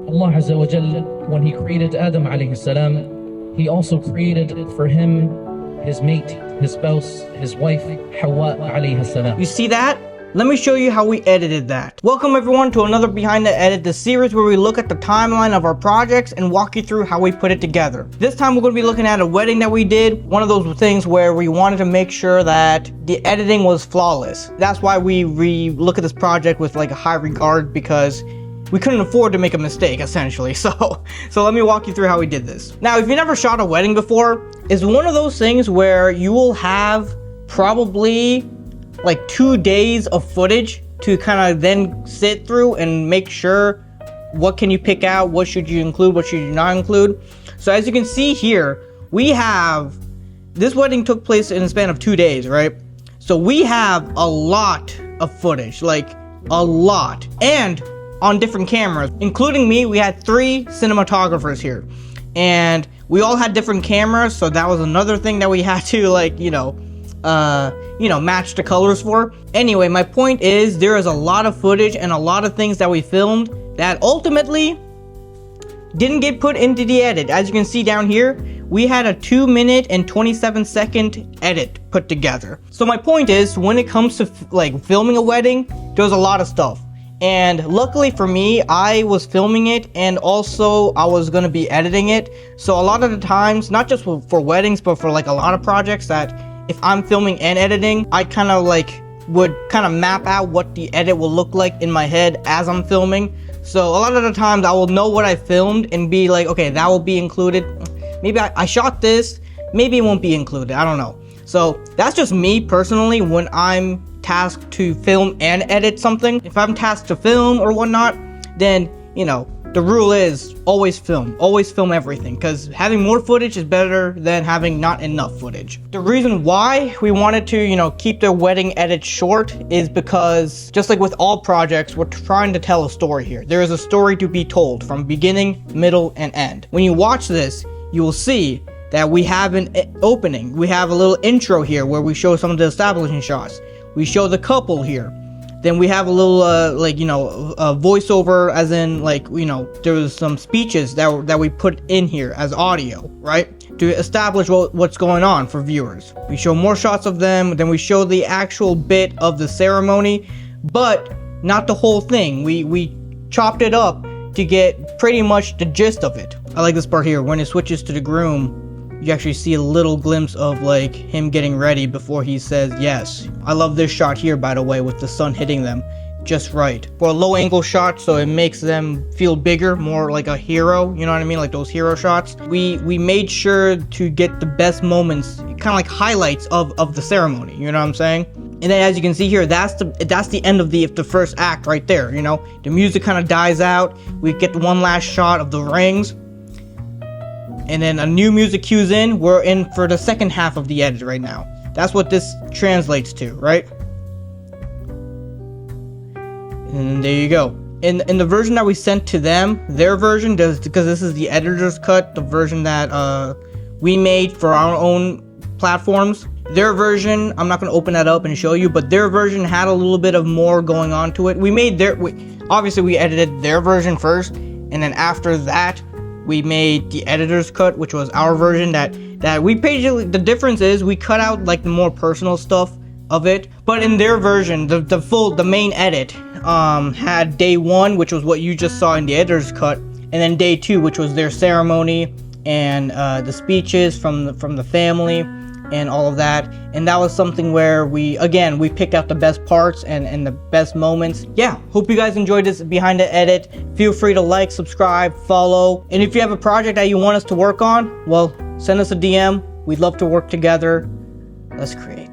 Allah Azza wa Jal, when He created Adam alayhi salam, He also created for him his mate, his spouse, his wife, Hawa alayhi salam. You see that? Let me show you how we edited that. Welcome everyone to another Behind the Edit, the series where we look at the timeline of our projects and walk you through how we put it together. This time we're going to be looking at a wedding that we did. One of those things where we wanted to make sure that the editing was flawless. That's why we look at this project with like a high regard, because we couldn't afford to make a mistake, essentially. So let me walk you through how we did this. Now, if you never shot a wedding before, it's one of those things where you will have probably like 2 days of footage to kind of then sit through and make sure what can you pick out, what should you include, what should you not include. So as you can see here, we have, this wedding took place in a span of 2 days, right? So we have a lot of footage, like a lot, and on different cameras. Including me, we had 3 cinematographers here, and we all had different cameras, so that was another thing that we had to, like, match the colors for. Anyway, my point is, there is a lot of footage and a lot of things that we filmed that ultimately didn't get put into the edit. As you can see down here, we had a 2-minute and 27-second edit put together. So my point is, when it comes to like filming a wedding, there's a lot of stuff. And luckily for me, I was filming it and also I was gonna be editing it. So a lot of the times, not just for weddings, but for like a lot of projects, that if I'm filming and editing, I kind of like would kind of map out what the edit will look like in my head as I'm filming. So a lot of the times I will know what I filmed and be like, okay, that will be included. Maybe I shot this, maybe it won't be included, I don't know. So that's just me personally when I'm tasked to film and edit something. If I'm tasked to film or whatnot, then, the rule is always film everything, because having more footage is better than having not enough footage. The reason why we wanted to, keep the wedding edit short is because, just like with all projects, we're trying to tell a story here. There is a story to be told from beginning, middle, and end. When you watch this, you will see that we have an opening. We have a little intro here where we show some of the establishing shots. We show the couple here. Then we have a little, voiceover, as in, there was some speeches that we put in here as audio, right? To establish what's going on for viewers. We show more shots of them, then we show the actual bit of the ceremony, but not the whole thing. We chopped it up to get pretty much the gist of it. I like this part here. When it switches to the groom, you actually see a little glimpse of like him getting ready before he says yes. I love this shot here, by the way, with the sun hitting them just right. For a low angle shot, so it makes them feel bigger, more like a hero, you know what I mean? Like those hero shots. We made sure to get the best moments, kind of like highlights of the ceremony, you know what I'm saying? And then as you can see here, that's the end of the first act right there, The music kind of dies out. We get the one last shot of the rings. And then a new music cues in. We're in for the second half of the edit right now. That's what this translates to, right? And there you go. In the version that we sent to them, their version, because this is the editor's cut, the version that we made for our own platforms. Their version, I'm not going to open that up and show you, but their version had a little bit of more going on to it. Obviously we edited their version first, and then after that, we made the editor's cut, which was our version that we basically, the difference is we cut out like the more personal stuff of it, but in their version, the main edit had day 1, which was what you just saw in the editor's cut, and then day 2, which was their ceremony and the speeches from the family and all of that. And that was something where we picked out the best parts and the best moments. Yeah, hope you guys enjoyed this Behind the Edit. Feel free to like, subscribe, follow, and if you have a project that you want us to work on, well, send us a DM. We'd love to work together. Let's create.